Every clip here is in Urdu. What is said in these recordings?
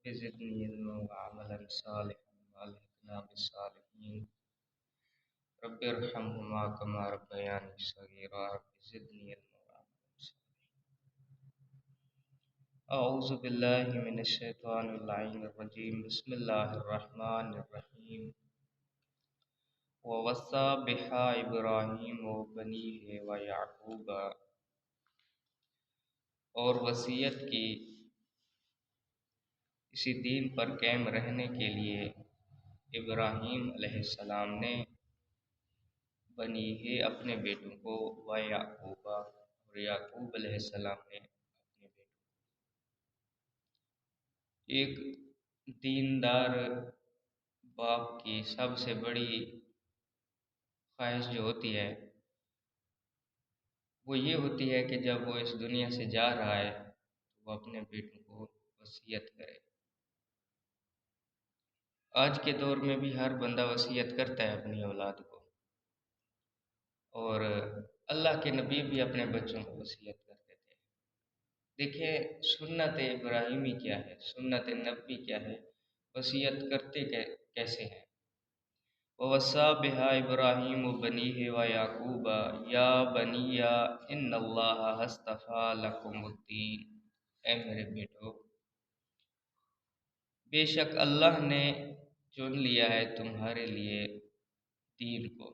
رب زدنی علما وعملا صالحا والحقنا بالصالحین رب ارحمهما كما ربياني صغيرا رب زدني علما وعملا صالحا اعوذ باللہ من الشیطان اللعین الرجیم بسم اللہ الرحمن الرحیم ووصى بها ابراہیم وبنیہ ویعقوب، اور وصیت کی اسی دین پر قائم رہنے کے لیے ابراہیم علیہ السلام نے بنیہ اپنے بیٹوں کو ویعقوب، اور یعقوب علیہ السلام نے اپنے بیٹوں کو۔ ایک دیندار باپ کی سب سے بڑی خواہش جو ہوتی ہے وہ یہ ہوتی ہے کہ جب وہ اس دنیا سے جا رہا ہے تو وہ اپنے بیٹوں کو وصیت کرے۔ آج کے دور میں بھی ہر بندہ وصیت کرتا ہے اپنی اولاد کو، اور اللہ کے نبی بھی اپنے بچوں کو وصیت کرتے تھے۔ دیکھیں سنت ابراہیمی کیا ہے، سنت نبی کیا ہے، وصیت کرتے کیسے ہیں۔ وَوَصَّى بِهَا إِبْرَاهِيمُ بَنِيهِ وَيَعْقُوبَ يَا بَنِيَّ إِنَّ اللَّهَ اصْطَفَىٰ لَكُمُ الدِّينَ، اے میرے بیٹو، بے شک اللہ نے چن لیا ہے تمہارے لیے دین کو،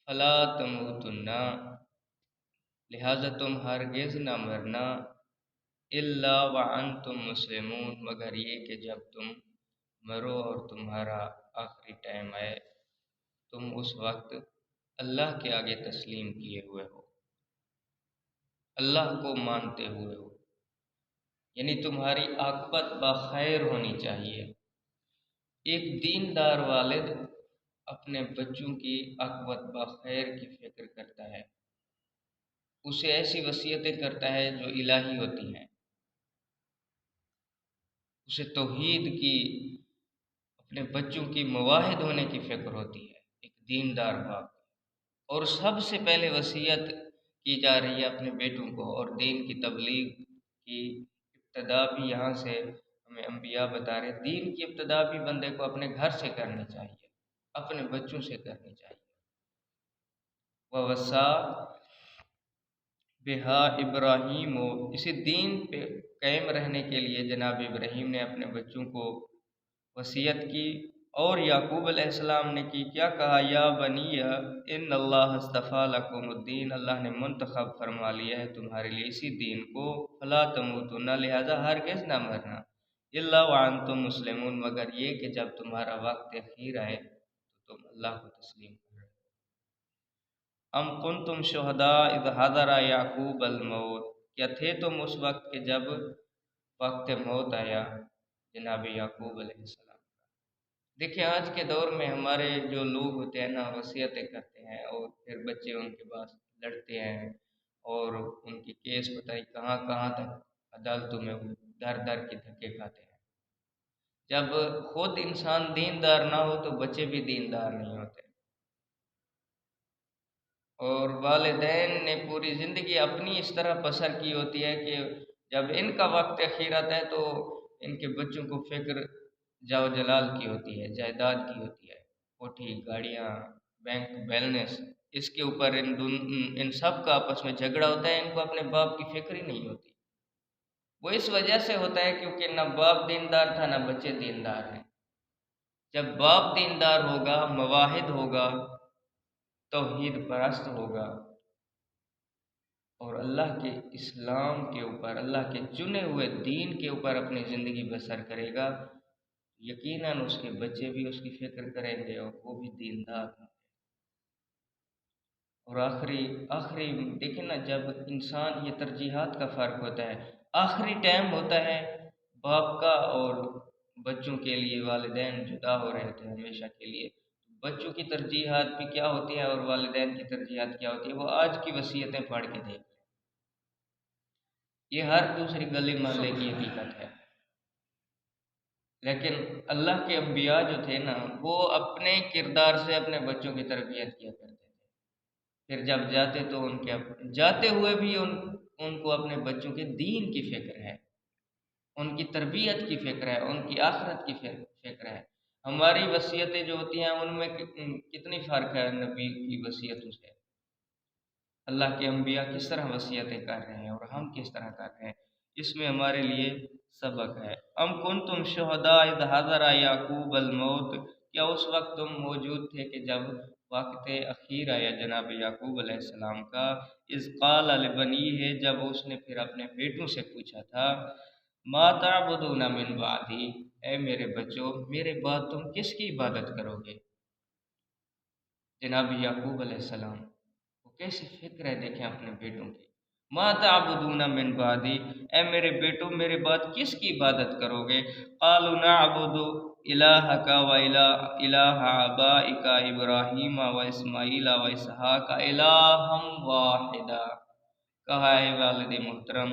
فَلَا تَمُوتُنَّ، لہذا تم ہرگز نہ مرنا، إِلَّا وَأَنْتُمْ مُسْلِمُونَ، مگر یہ کہ جب تم مرو اور تمہارا آخری ٹائم آئے تم اس وقت اللہ کے آگے تسلیم کیے ہوئے ہو، اللہ کو مانتے ہوئے ہو، یعنی تمہاری عاقبت بخیر ہونی چاہیے۔ ایک دیندار والد اپنے بچوں کی عاقبت بخیر کی فکر کرتا ہے، اسے ایسی وصیتیں کرتا ہے جو الہی ہوتی ہیں، اسے توحید کی، اپنے بچوں کی موحد ہونے کی فکر ہوتی ہے ایک دیندار باپ۔ اور سب سے پہلے وصیت کی جا رہی ہے اپنے بیٹوں کو، اور دین کی تبلیغ کی ابتدا بھی یہاں سے ہمیں انبیاء بتا رہے، دین کی ابتدا بھی بندے کو اپنے گھر سے کرنی چاہیے، اپنے بچوں سے کرنی چاہیے۔ وَوَصَّى بِهَا إِبْرَاهِيمُ، اسی دین پہ قائم رہنے کے لیے جناب ابراہیم نے اپنے بچوں کو وصیت کی، اور یعقوب علیہ السلام نے کیا کہا، یا بنی ان اللہ اصطفیٰ لکم الدین، اللہ نے منتخب فرما لیا ہے تمہارے لیے اسی دین کو، فلا تموتن، لہذا ہرگز نہ مرنا، الا وانتم مسلمون، مگر یہ کہ جب تمہارا وقت اخیر آئے تو تم اللہ کو تسلیم کرو۔ ام کنتم شہداء اذ حضر یعقوب الموت، کیا تھے تم اس وقت کہ جب وقت موت آیا جناب یعقوب علیہ السلام۔ دیکھیں آج کے دور میں ہمارے جو لوگ ہوتے ہیں نا، وصیتیں کرتے ہیں اور پھر بچے ان کے پاس لڑتے ہیں اور ان کی کیس پتہ ہی کہاں کہاں تک عدالتوں میں در در کے دھکے کھاتے ہیں۔ جب خود انسان دیندار نہ ہو تو بچے بھی دیندار نہیں ہوتے، اور والدین نے پوری زندگی اپنی اس طرح بسر کی ہوتی ہے کہ جب ان کا وقت اخیر آتا ہے تو ان کے بچوں کو فکر جاؤ جلال کی ہوتی ہے، جائیداد کی ہوتی ہے، کوٹھی، گاڑیاں، بینک بیلنس، اس کے اوپر ان سب کا آپس میں جھگڑا ہوتا ہے، ان کو اپنے باپ کی فکر ہی نہیں ہوتی۔ وہ اس وجہ سے ہوتا ہے کیونکہ نہ باپ دیندار تھا نہ بچے دیندار ہیں۔ جب باپ دیندار ہوگا، موحد ہوگا، توحید پرست ہوگا اور اللہ کے اسلام کے اوپر، اللہ کے چنے ہوئے دین کے اوپر اپنی زندگی بسر کرے گا، یقیناً اس کے بچے بھی اس کی فکر کریں گے اور وہ بھی دیندار ہوں گے۔ اور آخری دیکھیں نا، جب انسان، یہ ترجیحات کا فرق ہوتا ہے، آخری ٹائم ہوتا ہے باپ کا اور بچوں کے لیے والدین جدا ہو رہے ہوتے ہیں ہمیشہ کے لیے، بچوں کی ترجیحات بھی کیا ہوتی ہیں اور والدین کی ترجیحات کیا ہوتی ہیں، وہ آج کی وصیتیں پڑھ کے دیکھ لیں، یہ ہر دوسری گلی محلے کی حقیقت ہے۔ لیکن اللہ کے انبیاء جو تھے نا، وہ اپنے کردار سے اپنے بچوں کی تربیت کیا کرتے تھے، پھر جب جاتے تو جاتے ہوئے بھی ان کو اپنے بچوں کے دین کی فکر ہے، ان کی تربیت کی فکر ہے، ان کی آخرت کی فکر ہے۔ ہماری وصیتیں جو ہوتی ہیں ان میں کتنی فرق ہے نبی کی وصیتوں سے؟ اللہ کے انبیاء کس طرح وصیتیں کر رہے ہیں اور ہم کس طرح کر رہے ہیں، اس میں ہمارے لیے سبق ہے۔ ام کنتم شہداء اذ حضر یعقوب الموت، کیا اس وقت تم موجود تھے کہ جب وقت اخیر آیا جناب یعقوب علیہ السلام کا، اذ قال لبنیہ، جب اس نے پھر اپنے بیٹوں سے پوچھا تھا، ما تعبدون من بعدی، اے میرے بچوں میرے بعد تم کس کی عبادت کرو گے؟ جناب یعقوب علیہ السلام وہ کیسی فکر ہے، دیکھیں اپنے بیٹوں کی۔ ما تعبدون من بعدی، اے میرے بیٹوں میرے بعد کس کی عبادت کرو گے؟ قالوا نعبد الہک و الہ آبائک ابراہیم و اسماعیل و اسحاق الہا واحدا، کہا اے والد محترم،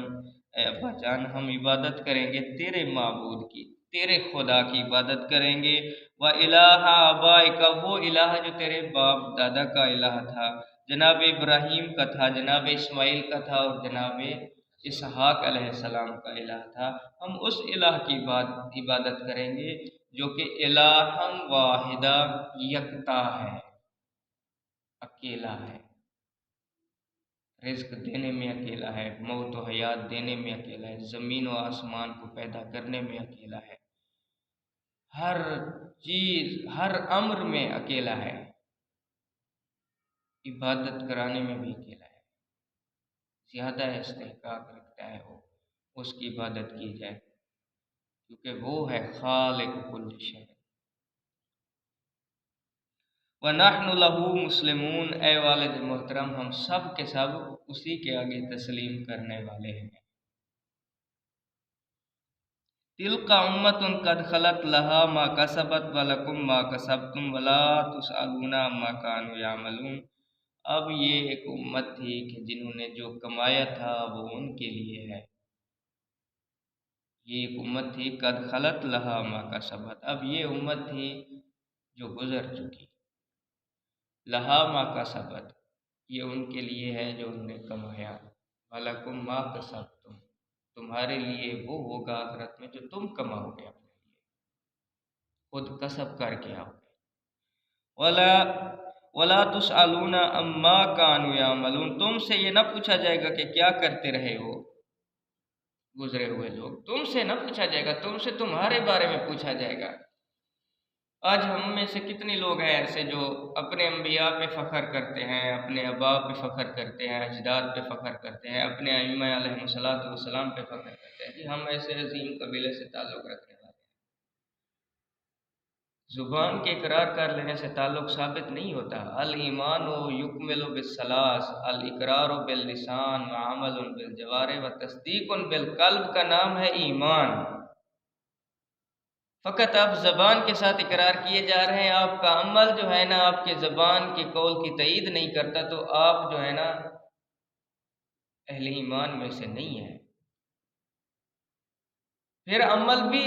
اے ابا جان، ہم عبادت کریں گے تیرے معبود کی، تیرے خدا کی عبادت کریں گے، و الہ آبائک، وہ الہ جو تیرے باپ دادا کا الہ تھا، جناب ابراہیم کا تھا، جناب اسماعیل کا تھا اور جناب اسحاق علیہ السلام کا الہ تھا، ہم اس الہ کی عبادت کریں گے جو کہ الہا واحدہ، یکتا ہے، اکیلا ہے، رزق دینے میں اکیلا ہے، موت و حیات دینے میں اکیلا ہے، زمین و آسمان کو پیدا کرنے میں اکیلا ہے، ہر چیز ہر امر میں اکیلا ہے، عبادت کرانے میں بھی اکیلا ہے، زیادہ استحقاق رکھتا ہے وہ اس کی عبادت کی جائے، کیونکہ وہ ہے خالق کل شے۔ وَنَحْنُ لَهُ مُسْلِمُونَ، اے والد محترم ہم سب کے سب اسی کے آگے تسلیم کرنے والے ہیں۔ تِلْکَ أُمَّةٌ قَدْ خَلَتْ لَهَا مَا كَسَبَتْ وَلَكُمْ مَا كَسَبْتُمْ وَلَا تُسْأَلُونَ عَمَّا كَانُوا يَعْمَلُونَ، اب یہ ایک امت تھی کہ جنہوں نے جو کمایا تھا وہ ان کے لیے ہے، یہ ایک امت تھی قد خلت لہا ما کسبت، اب یہ امت تھی جو گزر چکی، لہا ما کسبت، یہ ان کے لیے ہے جو انہوں نے کمایا، وَلَكُمْ مَا كَسَبْتُمْ، تمہارے لیے وہ ہوگا آخرت میں جو تم کماؤ گے، اپنے لیے خود کسب کر کے آؤ گے۔ وَلَا تُسْأَلُونَ عَمَّا كَانُوا يَعْمَلُونَ، تم سے یہ نہ پوچھا جائے گا کہ کیا کرتے رہے ہو گزرے ہوئے لوگ، تم سے نہ پوچھا جائے گا، تم سے تمہارے بارے میں پوچھا جائے گا۔ آج ہم میں سے کتنے لوگ ہیں ایسے جو اپنے انبیاء پہ فخر کرتے ہیں، اپنے آباء پہ فخر کرتے ہیں، اجداد پہ فخر کرتے ہیں، اپنے ائمہ علیہ السلام پہ فخر کرتے ہیں کہ ہم ایسے عظیم قبیلے سے تعلق رکھنے والے ہیں۔ زبان کے اقرار کر لینے سے تعلق ثابت نہیں ہوتا۔ الایمان یکمل بالثلاث، الاقرار باللسان وعمل بالجوارح وتصدیق بالقلب کا نام ہے ایمان۔ فقط آپ زبان کے ساتھ اقرار کیے جا رہے ہیں، آپ کا عمل جو ہے نا آپ کے زبان کے قول کی تائید نہیں کرتا، تو آپ جو ہے نا اہل ایمان میں سے نہیں ہیں۔ پھر عمل بھی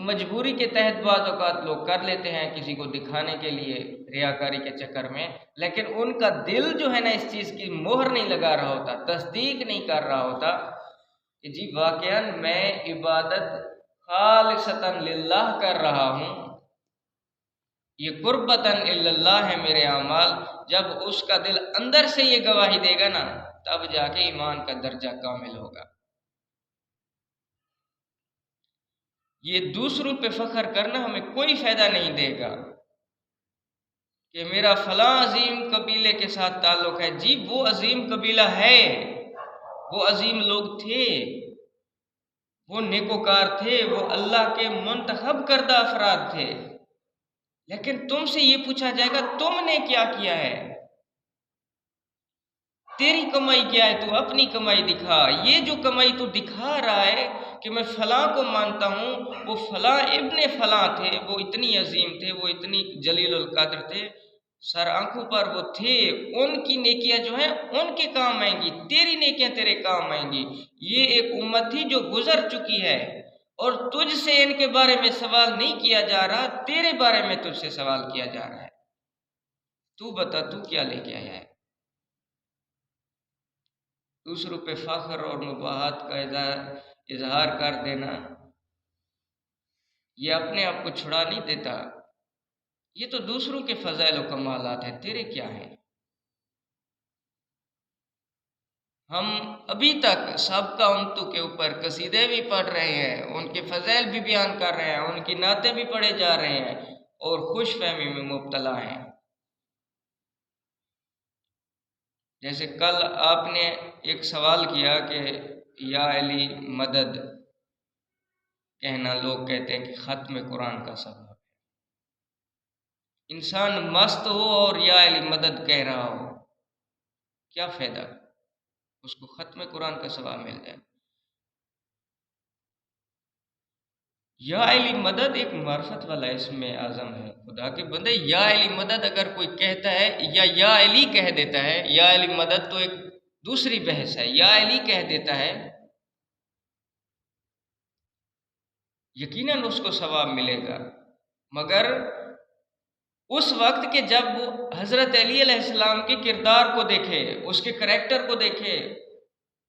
مجبوری کے تحت بعض اوقات لوگ کر لیتے ہیں کسی کو دکھانے کے لیے، ریاکاری کے چکر میں، لیکن ان کا دل جو ہے نا اس چیز کی مہر نہیں لگا رہا ہوتا، تصدیق نہیں کر رہا ہوتا کہ جی واقعاً میں عبادت خالصتاً للہ کر رہا ہوں، یہ قربتاً اللہ ہے میرے اعمال۔ جب اس کا دل اندر سے یہ گواہی دے گا نا، تب جا کے ایمان کا درجہ کامل ہوگا۔ یہ دوسروں پہ فخر کرنا ہمیں کوئی فائدہ نہیں دے گا کہ میرا فلاں عظیم قبیلے کے ساتھ تعلق ہے، جی وہ عظیم قبیلہ ہے، وہ عظیم لوگ تھے، وہ نیکوکار تھے، وہ اللہ کے منتخب کردہ افراد تھے، لیکن تم سے یہ پوچھا جائے گا تم نے کیا کیا ہے، تیری کمائی کیا ہے، تو اپنی کمائی دکھا۔ یہ جو کمائی تو دکھا رہا ہے کہ میں فلاں کو مانتا ہوں، وہ فلاں ابن فلاں تھے، وہ اتنی عظیم تھے، وہ اتنی جلیل القدر تھے، سر آنکھوں پر وہ تھے، ان کی نیکیاں جو ہیں ان کے کام آئیں گی، تیری نیکیاں تیرے کام آئیں گی۔ یہ ایک امت تھی جو گزر چکی ہے، اور تجھ سے ان کے بارے میں سوال نہیں کیا جا رہا، تیرے بارے میں تجھ سے سوال کیا جا رہا ہے، تو بتا تو کیا لے کے آیا ہے۔ دوسروں پہ فخر اور مباحات کا اظہار کر دینا یہ اپنے آپ کو چھڑا نہیں دیتا، یہ تو دوسروں کے فضائل و کمالات ہیں، تیرے کیا ہیں؟ ہم ابھی تک سابقہ امتوں کے اوپر قصیدے بھی پڑھ رہے ہیں، ان کے فضائل بھی بیان کر رہے ہیں، ان کی نعتیں بھی پڑھے جا رہے ہیں اور خوش فہمی میں مبتلا ہیں۔ جیسے کل آپ نے ایک سوال کیا کہ یا علی مدد کہنا، لوگ کہتے ہیں کہ ختم قرآن کا سبب ہے۔ انسان مست ہو اور یا علی مدد کہہ رہا ہو، کیا فائدہ؟ اس کو ختم قرآن کا ثواب مل جائے۔ یا علی مدد ایک معرفت والا اسم اعظم ہے، خدا کے بندے یا علی مدد اگر کوئی کہتا ہے یا علی کہہ دیتا ہے، یا علی مدد تو ایک دوسری بحث ہے، یا علی کہہ دیتا ہے، یقیناً اس کو ثواب ملے گا، مگر اس وقت کہ جب وہ حضرت علی علیہ السلام کے کردار کو دیکھے، اس کے کریکٹر کو دیکھے،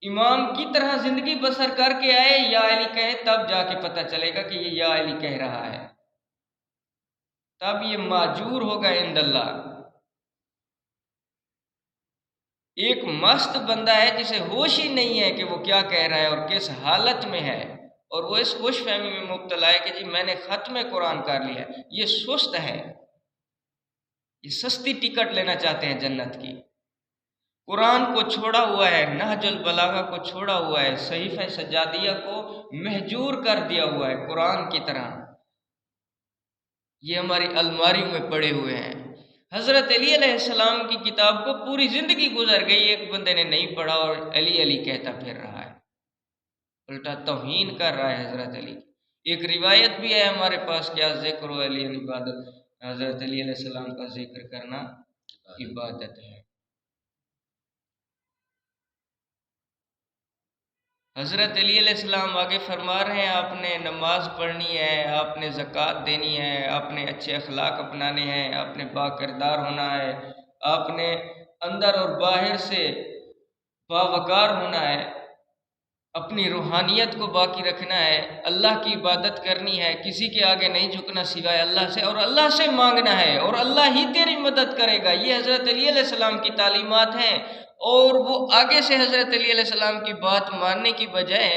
امام کی طرح زندگی بسر کر کے آئے، یا علی کہے، تب جا کے پتہ چلے گا کہ یہ یا علی کہہ رہا ہے، تب یہ ماجور ہوگا عند اللہ۔ ایک مست بندہ ہے جسے ہوش ہی نہیں ہے کہ وہ کیا کہہ رہا ہے اور کس حالت میں ہے، اور وہ اس خوش فہمی میں مبتلا ہے کہ جی میں نے ختم قرآن کر لیا، یہ سست ہے، یہ سستی ٹکٹ لینا چاہتے ہیں جنت کی۔ قرآن کو چھوڑا ہوا ہے، نہج البلاغہ کو چھوڑا ہوا ہے، صحیفہ سجادیہ کو مہجور کر دیا ہوا ہے قرآن کی طرح، یہ ہماری الماریوں میں پڑے ہوئے ہیں۔ حضرت علی علیہ السلام کی کتاب کو پوری زندگی گزر گئی، ایک بندے نے نہیں پڑھا اور علی علی کہتا پھر رہا ہے، الٹا توہین کر رہا ہے حضرت علی کی۔ ایک روایت بھی ہے ہمارے پاس، کیا ذکر و علی عبادت، حضرت علی علیہ السلام کا ذکر کرنا عبادت ہے۔ حضرت علی علیہ السلام آگے فرما رہے ہیں، آپ نے نماز پڑھنی ہے، آپ نے زکوٰۃ دینی ہے، آپ نے اچھے اخلاق اپنانے ہیں، آپ نے با کردار ہونا ہے، آپ نے اندر اور باہر سے باوقار ہونا ہے، اپنی روحانیت کو باقی رکھنا ہے، اللہ کی عبادت کرنی ہے، کسی کے آگے نہیں جھکنا سوائے اللہ سے، اور اللہ سے مانگنا ہے، اور اللہ ہی تیری مدد کرے گا۔ یہ حضرت علی علیہ السلام کی تعلیمات ہیں، اور وہ آگے سے حضرت علی علیہ السلام کی بات ماننے کی بجائے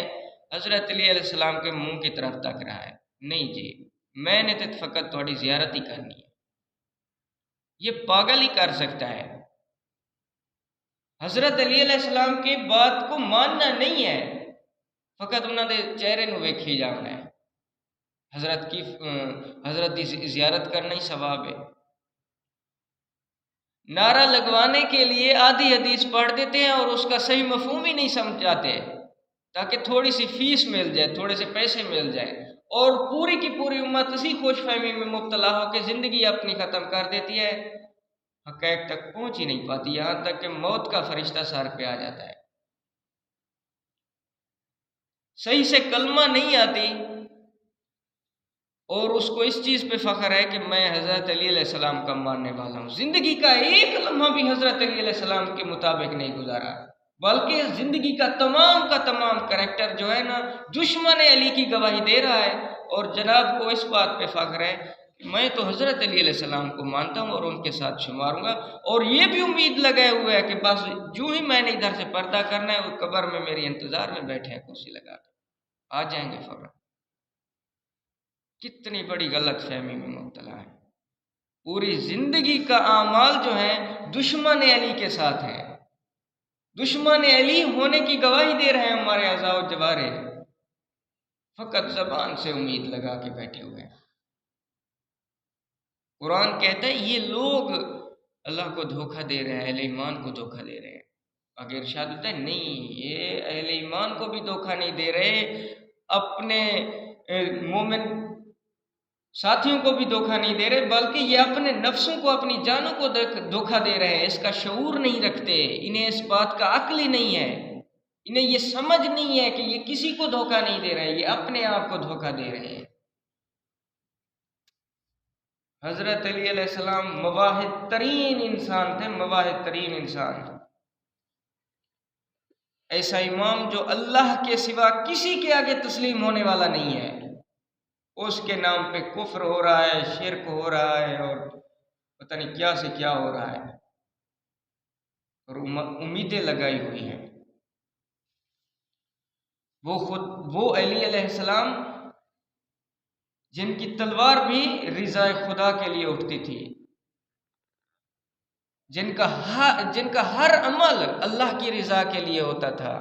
حضرت علی علیہ السلام کے منہ کی طرف تک رہا ہے، نہیں جی میں نے تو فقط تھوڑی زیارت ہی کرنی ہے۔ یہ پاگل ہی کر سکتا ہے، حضرت علی علیہ السلام کی بات کو ماننا نہیں ہے، فقط انہوں نے چہرے نو ویکھی جانا ہے، حضرت کی زیارت کرنا ہی ثواب ہے۔ نعرہ لگوانے کے لیے آدھی حدیث پڑھ دیتے ہیں اور اس کا صحیح مفہوم ہی نہیں سمجھاتے، تاکہ تھوڑی سی فیس مل جائے، تھوڑے سے پیسے مل جائے، اور پوری کی پوری امت اسی خوش فہمی میں مبتلا ہو کے زندگی اپنی ختم کر دیتی ہے، حقائق تک پہنچ ہی نہیں پاتی، یہاں تک کہ موت کا فرشتہ سر پہ آ جاتا ہے، صحیح سے کلمہ نہیں آتی، اور اس کو اس چیز پہ فخر ہے کہ میں حضرت علی علیہ السلام کا ماننے والا ہوں، زندگی کا ایک لمحہ بھی حضرت علی علیہ السلام کے مطابق نہیں گزارا، بلکہ زندگی کا تمام کریکٹر جو ہے نا دشمن علی کی گواہی دے رہا ہے، اور جناب کو اس بات پہ فخر ہے کہ میں تو حضرت علی علیہ السلام کو مانتا ہوں اور ان کے ساتھ شمار ہوں گا، اور یہ بھی امید لگائے ہوئے ہے کہ بس جو ہی میں نے ادھر سے پردہ کرنا ہے وہ قبر میں میری انتظار میں بیٹھے ہیں کرسی لگا کے، آ جائیں گے فوراً۔ کتنی بڑی غلط فہمی میں مبتلا ہے، پوری زندگی کا اعمال جو ہیں دشمن علی کے ساتھ ہیں، دشمن علی ہونے کی گواہی دے رہے ہیں ہمارے اعضاء و جوارح، فقط زبان سے امید لگا کے بیٹھے ہوئے ہیں۔ قرآن کہتا ہے یہ لوگ اللہ کو دھوکہ دے رہے ہیں، اہل ایمان کو دھوکہ دے رہے ہیں، آگے ارشاد ہوتا ہے نہیں، یہ اہل ایمان کو بھی دھوکہ نہیں دے رہے، اپنے مومن ساتھیوں کو بھی دھوکہ نہیں دے رہے، بلکہ یہ اپنے نفسوں کو، اپنی جانوں کو دھوکہ دے رہے ہیں، اس کا شعور نہیں رکھتے، انہیں اس بات کا عقل ہی نہیں ہے، انہیں یہ سمجھ نہیں ہے کہ یہ کسی کو دھوکہ نہیں دے رہے، یہ اپنے آپ کو دھوکہ دے رہے ہیں۔ حضرت علی علیہ السلام مواحد ترین انسان تھے، مواحد ترین انسان، ایسا امام جو اللہ کے سوا کسی کے آگے تسلیم ہونے والا نہیں ہے، اس کے نام پہ کفر ہو رہا ہے، شرک ہو رہا ہے، اور پتہ نہیں کیا سے کیا ہو رہا ہے، اور امیدیں لگائی ہوئی ہیں۔ وہ علی علیہ السلام جن کی تلوار بھی رضا خدا کے لیے اٹھتی تھی، جن کا ہر عمل اللہ کی رضا کے لیے ہوتا تھا،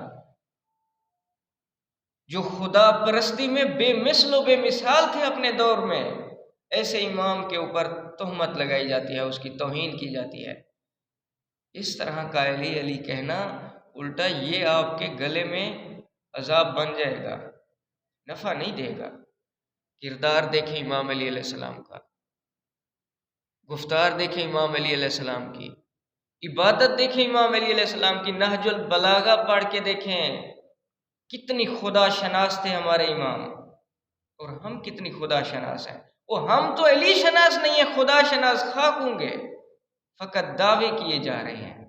جو خدا پرستی میں بے مثل و بے مثال تھے اپنے دور میں، ایسے امام کے اوپر تہمت لگائی جاتی ہے، اس کی توہین کی جاتی ہے۔ اس طرح کا علی علی کہنا الٹا یہ آپ کے گلے میں عذاب بن جائے گا، نفع نہیں دے گا۔ کردار دیکھیں امام علی علیہ السلام کا، گفتار دیکھیں امام علی علیہ السلام کی، عبادت دیکھیں امام علی علیہ السلام کی، نہج البلاغہ پڑھ کے دیکھیں کتنی خدا شناس تھے ہمارے امام، اور ہم کتنی خدا شناس ہیں۔ وہ ہم تو علی شناس نہیں ہیں، خدا شناس خاک ہوں گے، فقط دعوے کیے جا رہے ہیں۔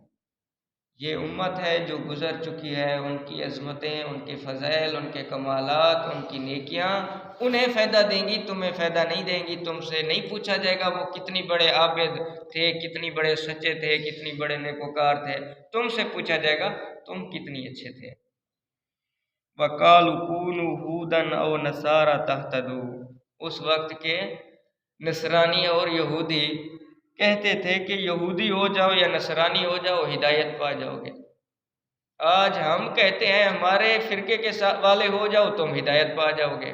یہ امت ہے جو گزر چکی ہے، ان کی عظمتیں، ان کے فضائل، ان کے کمالات، ان کی نیکیاں انہیں فائدہ دیں گی، تمہیں فائدہ نہیں دیں گی۔ تم سے نہیں پوچھا جائے گا وہ کتنی بڑے عابد تھے، کتنی بڑے سچے تھے، کتنی بڑے نیکوکار تھے، تم سے پوچھا جائے گا تم کتنی اچھے تھے۔ وَقَالُوا كُونُوا هُودًا أَوْ نَصَارَىٰ تَهْتَدُوا، اس وقت کے نصرانی اور یہودی کہتے تھے کہ یہودی ہو جاؤ یا نصرانی ہو جاؤ، ہدایت پا جاؤ گے۔ آج ہم کہتے ہیں ہمارے فرقے کے والے ہو جاؤ، تم ہدایت پا جاؤ گے۔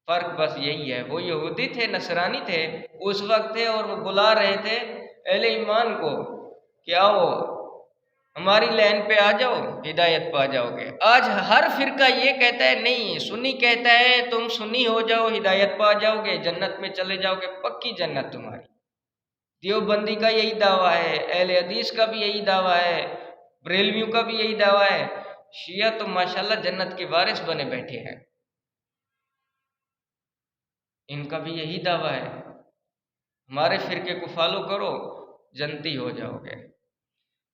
فرق بس یہی ہے، وہ یہودی تھے، نصرانی تھے اس وقت تھے، اور وہ بلا رہے تھے اہل ایمان کو کہ آؤ ہماری لائن پہ آ جاؤ، ہدایت پا جاؤ گے۔ آج ہر فرقہ یہ کہتا ہے نہیں، سنی کہتا ہے تم سنی ہو جاؤ، ہدایت پا جاؤ گے، جنت میں چلے جاؤ گے، پکی جنت تمہاری۔ دیوبندی کا یہی دعویٰ ہے، اہل حدیث کا بھی یہی دعویٰ ہے، بریلویوں کا بھی یہی دعویٰ ہے۔ شیعہ تو ماشاءاللہ جنت کے وارث بنے بیٹھے ہیں، ان کا بھی یہی دعویٰ ہے، ہمارے فرقے کو فالو کرو جنتی ہو جاؤ گے۔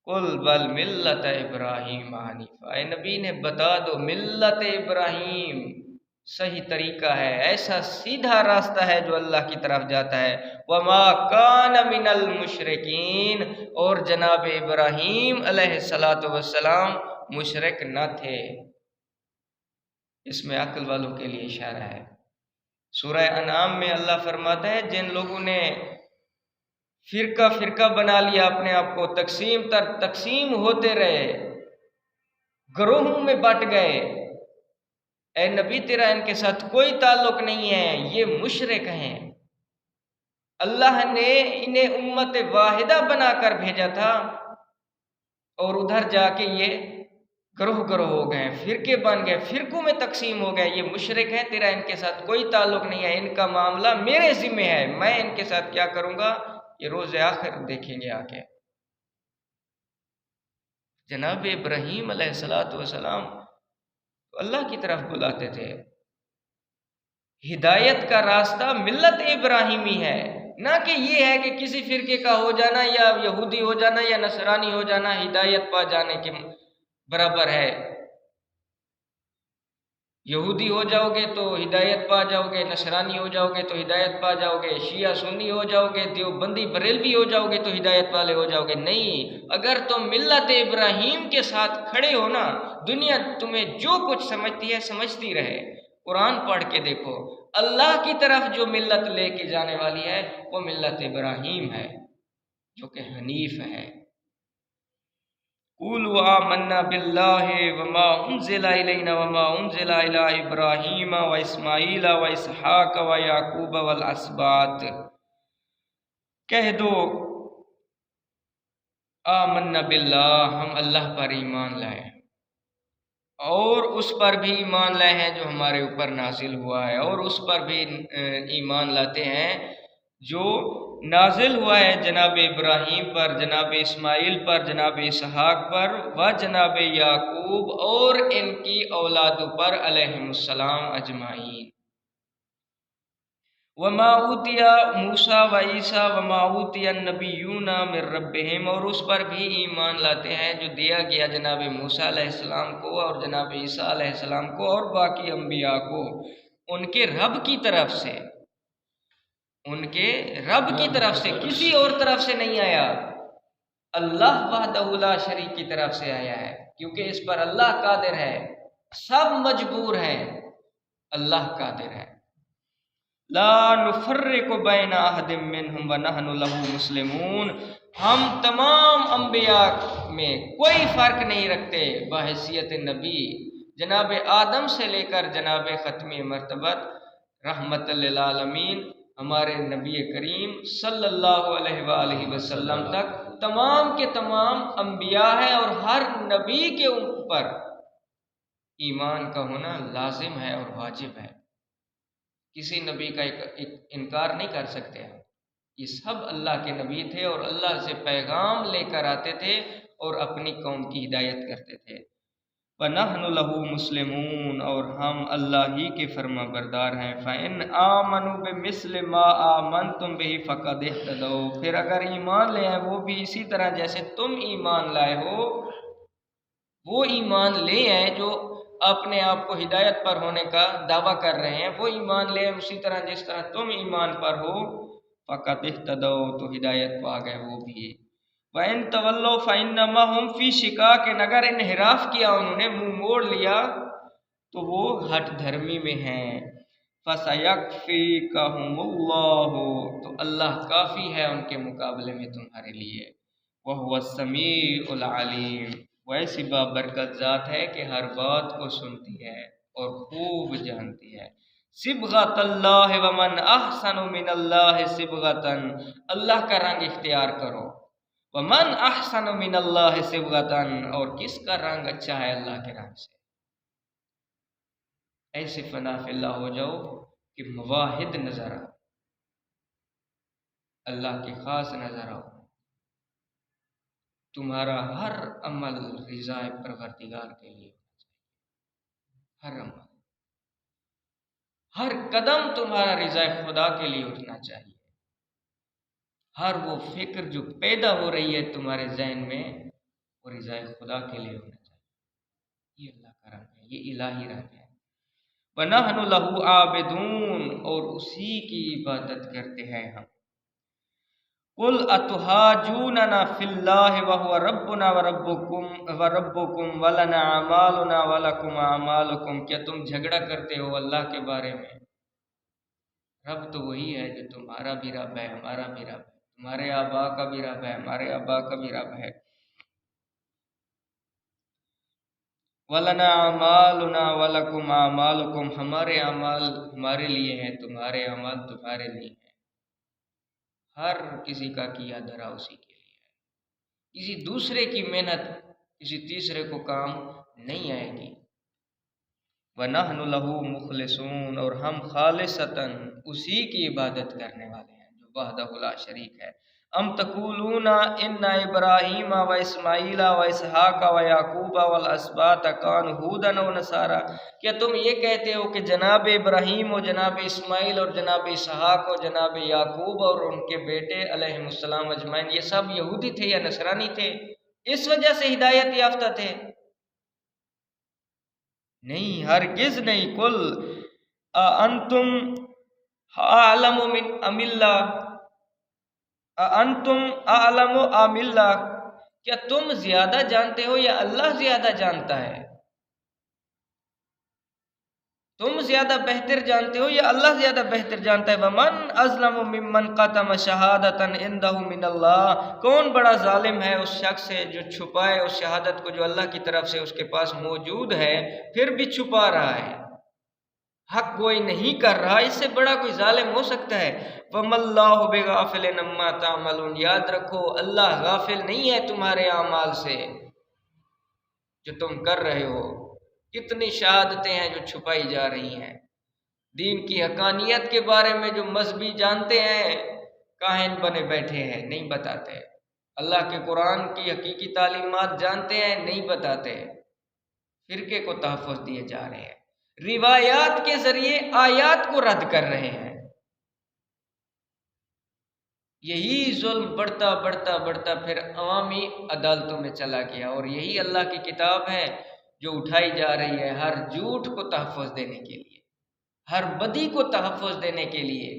قل بل ملت ابراہیم حنیفہ، اے نبی نے بتا دو ملت ابراہیم صحیح طریقہ ہے، ایسا سیدھا راستہ ہے جو اللہ کی طرف جاتا ہے۔ وما کان من المشرکین، اور جناب ابراہیم علیہ السلام مشرک نہ تھے۔ اس میں عقل والوں کے لیے اشارہ ہے۔ سورہ انعام میں اللہ فرماتا ہے جن لوگوں نے فرقہ فرقہ بنا لیا اپنے آپ کو، تقسیم تر تقسیم ہوتے رہے، گروہوں میں بٹ گئے، اے نبی تیرا ان کے ساتھ کوئی تعلق نہیں ہے، یہ مشرک ہیں۔ اللہ نے انہیں امت واحدہ بنا کر بھیجا تھا، اور ادھر جا کے یہ گروہ گروہ ہو گئے، فرقے بن گئے، فرقوں میں تقسیم ہو گئے، یہ مشرک ہیں، تیرا ان کے ساتھ کوئی تعلق نہیں ہے، ان کا معاملہ میرے ذمہ ہے، میں ان کے ساتھ کیا کروں گا یہ روز آخر دیکھیں گے آ کے۔ جناب ابراہیم علیہ السلام اللہ کی طرف بلاتے تھے، ہدایت کا راستہ ملت ابراہیمی ہے، نہ کہ یہ ہے کہ کسی فرقے کا ہو جانا یا یہودی ہو جانا یا نصرانی ہو جانا ہدایت پا جانے کے برابر ہے۔ یہودی ہو جاؤ گے تو ہدایت پا جاؤ گے، نصرانی ہو جاؤ گے تو ہدایت پا جاؤ گے، شیعہ سنی ہو جاؤ گے، دیوبندی بریلوی ہو جاؤ گے تو ہدایت والے ہو جاؤ گے۔ نہیں، اگر تم ملت ابراہیم کے ساتھ کھڑے ہو نا، دنیا تمہیں جو کچھ سمجھتی ہے سمجھتی رہے، قرآن پڑھ کے دیکھو، اللہ کی طرف جو ملت لے کے جانے والی ہے وہ ملت ابراہیم ہے جو کہ حنیف ہے۔ قولوا آمنا باللہ وما انزل الینا وما انزل الی ابراہیم و اسماعیل و اسحاق و یعقوب والاسباط، کہہ دو آمنا باللہ، ہم اللہ پر ایمان لائے، اور اس پر بھی ایمان لائے ہیں جو ہمارے اوپر نازل ہوا ہے، اور اس پر بھی ایمان لاتے ہیں جو نازل ہوا ہے جناب ابراہیم پر، جناب اسماعیل پر، جناب اسحاق پر، و جناب یعقوب اور ان کی اولادوں پر علیہم السلام اجمعین۔ وما اوتی موسیٰ و عیسیٰ وما اوتی النبیون من ربہم، اور اس پر بھی ایمان لاتے ہیں جو دیا گیا جناب موسیٰ علیہ السلام کو اور جناب عیسیٰ علیہ السلام کو اور باقی انبیاء کو، ان کے رب کی طرف سے، ان کے رب کی طرف سے، کسی اور طرف سے نہیں آیا، اللہ وحدہ لا شریک کی طرف سے آیا ہے، کیونکہ اس پر اللہ قادر ہے، سب مجبور ہیں، اللہ قادر ہے۔ لا نفرق بین احد منہم ونحن لہ مسلمون، ہم تمام انبیاء میں کوئی فرق نہیں رکھتے بحیثیت نبی، جناب آدم سے لے کر جناب ختم مرتبت رحمت للعالمین ہمارے نبی کریم صلی اللہ علیہ وآلہ وسلم تک تمام کے تمام انبیاء ہیں، اور ہر نبی کے اوپر ایمان کا ہونا لازم ہے اور واجب ہے، کسی نبی کا انکار نہیں کر سکتے ہم، یہ سب اللہ کے نبی تھے اور اللہ سے پیغام لے کر آتے تھے اور اپنی قوم کی ہدایت کرتے تھے۔ وَنَحْنُ لَهُ مُسْلِمُونَ، اور ہم اللہ ہی کے فرما بردار ہیں۔ فَإِنْ آمَنُوا بِمِثْلِ مَا آمَنْتُمْ بِهِ فَقَدِ اهْتَدَوْا، پھر اگر ایمان لے آئیں وہ بھی اسی طرح جیسے تم ایمان لائے ہو، وہ ایمان لے آئیں جو اپنے آپ کو ہدایت پر ہونے کا دعویٰ کر رہے ہیں، وہ ایمان لے آئیں اسی طرح جس طرح تم ایمان پر ہو، فَقَدِ اهْتَدَوْا، تو ہدایت پا گئے وہ بھی۔ وَإِن تَوَلَّوْا فَإِنَّمَا هُمْ فِي شِقَاقٍ، اگر انحراف کیا انہوں نے، منہ موڑ لیا، تو وہ ہٹ دھرمی میں ہیں۔ فَسَيَكْفِيكَهُمُ اللَّهُ، تو اللہ کافی ہے ان کے مقابلے میں تمہارے لیے۔ وَهُوَ السَّمِيعُ الْعَلِيمُ، وہ ایسی بابرکت ذات ہے کہ ہر بات کو سنتی ہے اور خوب جانتی ہے۔ صبغۃ اللہ ومن احسن من اللہ صبغۃ، اللہ کا رنگ اختیار کرو، ومن احسن من اللہ صبغۃ، اور کس کا رنگ اچھا ہے اللہ کے رنگ سے۔ ایسے فنا فی اللہ ہو جاؤ کہ مواحد نظر آؤ، اللہ کے خاص نظر آؤ، تمہارا ہر عمل رضا پروردگار کے لیے ہونا چاہیے، ہر عمل، ہر قدم تمہارا رضا خدا کے لیے اٹھنا چاہیے، ہر وہ فکر جو پیدا ہو رہی ہے تمہارے ذہن میں وہ رضا خدا کے لیے ہونا چاہیے۔ یہ اللہ کا رنگ ہے، یہ الہی رنگ ہے۔ وَنَحْنُ لَهُ عَابِدُونَ، اور اسی کی عبادت کرتے ہیں ہم۔ قُلْ أَتُحَاجُّونَنَا فِي اللَّهِ وَهُوَ رَبُّنَا وَرَبُّكُمْ وَلَنَا أَعْمَالُنَا وَلَكُمْ أَعْمَالُكُمْ، کیا تم جھگڑا کرتے ہو اللہ کے بارے میں؟ رب تو وہی ہے جو تمہارا بھی رب ہے، ہمارا بھی رب ہے، تمہارے آبا کا بھی رب ہے، ہمارے آبا کا بھی رب ہے۔ وَلَنَا أَعْمَالُنَا وَلَكُمْ أَعْمَالُكُمْ، ہمارے اعمال ہمارے لیے ہیں، تمہارے اعمال تمہارے لیے ہیں۔ ہر کسی کا کیا دھرا اسی کے لیے ہے، کسی دوسرے کی محنت کسی تیسرے کو کام نہیں آئے گی۔ وَنَحْنُ لَهُ مُخْلِصُونَ، اور ہم خالصتاً اسی کی عبادت کرنے والے ہیں جو وحدہ لا شریک ہے۔ ام تقولون ان ابراہیم و اسماعیل و اسحاق و یعقوب والاسباط کانوا ھودا و نصارا، کیا تم یہ کہتے ہو کہ جناب ابراہیم و جناب اسماعیل اور جناب اسحاق و جناب یعقوب اور ان کے بیٹے علیہم السلام اجمعین یہ سب یہودی تھے یا نصرانی تھے، اس وجہ سے ہدایت یافتہ تھے؟ نہیں، ہرگز نہیں۔ قل انتم اعلم من ام اللہ، انتم اعلم ام اللہ، کیا تم زیادہ جانتے ہو یا اللہ زیادہ جانتا ہے؟ تم زیادہ بہتر جانتے ہو یا اللہ زیادہ بہتر جانتا ہے؟ ومن اظلم ممن قتم شہادۃ عنده من اللہ، کون بڑا ظالم ہے اس شخص سے جو چھپائے اس شہادت کو جو اللہ کی طرف سے اس کے پاس موجود ہے پھر بھی چھپا رہا ہے، حق گوئی نہیں کر رہا، اس سے بڑا کوئی ظالم ہو سکتا ہے؟ وَمَا اللَّهُ بِغَافِلٍ عَمَّا تَعْمَلُونَ، یاد رکھو اللہ غافل نہیں ہے تمہارے اعمال سے جو تم کر رہے ہو۔ کتنی شہادتیں ہیں جو چھپائی جا رہی ہیں، دین کی حقانیت کے بارے میں جو مذہبی جانتے ہیں کاہن بنے بیٹھے ہیں، نہیں بتاتے، اللہ کے قرآن کی حقیقی تعلیمات جانتے ہیں، نہیں بتاتے، فرقے کو تحفظ دیے جا رہے ہیں، روایات کے ذریعے آیات کو رد کر رہے ہیں۔ یہی ظلم بڑھتا بڑھتا بڑھتا پھر عوامی عدالتوں میں چلا گیا، اور یہی اللہ کی کتاب ہے جو اٹھائی جا رہی ہے ہر جھوٹ کو تحفظ دینے کے لیے۔ ہر بدی کو تحفظ دینے کے لیے،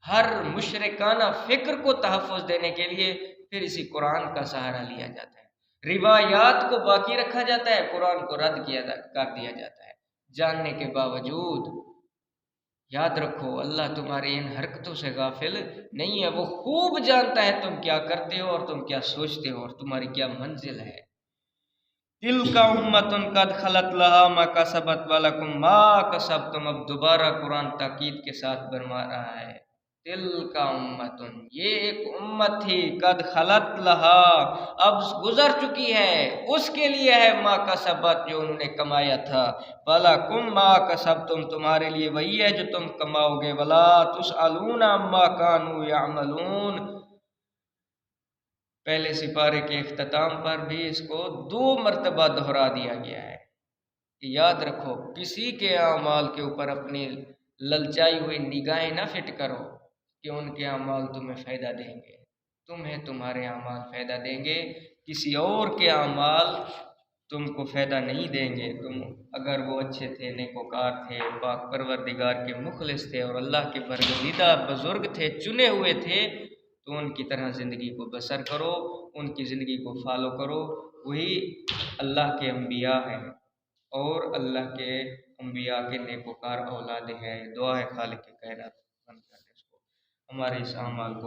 ہر مشرکانہ فکر کو تحفظ دینے کے لیے پھر اسی قرآن کا سہارا لیا جاتا ہے۔ روایات کو باقی رکھا جاتا ہے، قرآن کو رد کر دیا جاتا ہے، جاننے کے باوجود۔ یاد رکھو اللہ تمہاری ان حرکتوں سے غافل نہیں ہے، وہ خوب جانتا ہے تم کیا کرتے ہو اور تم کیا سوچتے ہو اور تمہاری کیا منزل ہے۔ تلک امۃ قد خلت لہا ما کسبت ولکم ما کسبتم، اب دوبارہ قرآن تاکید کے ساتھ فرما رہا ہے تلک امۃ، یہ ایک امت تھی، قد خلت لہا، اب گزر چکی ہے، اس کے لیے ہے ما کسبت، جو انہوں نے کمایا تھا، ولکم ما کسبتم، تمہارے لیے وہی ہے جو تم کماؤ گے، ولا تسألون عما کانوا یعملون۔ پہلے سپارے کے اختتام پر بھی اس کو 2 مرتبہ دہرا دیا گیا ہے کہ یاد رکھو کسی کے اعمال کے اوپر اپنی للچائی ہوئی نگاہیں نہ فٹ کرو کہ ان کے اعمال تمہیں فائدہ دیں گے، تمہیں تمہارے اعمال فائدہ دیں گے، کسی اور کے اعمال تم کو فائدہ نہیں دیں گے۔ تم اگر وہ اچھے تھے، نیکوکار تھے، پاک پروردگار کے مخلص تھے اور اللہ کے برگزیدہ بزرگ تھے، چنے ہوئے تھے، تو ان کی طرح زندگی کو بسر کرو، ان کی زندگی کو فالو کرو، وہی اللہ کے انبیاء ہیں اور اللہ کے انبیاء کے نیکوکار اولاد ہیں۔ دعا ہے خالق کائنات بند کر دے اس کو، ہمارے اس اعمال کو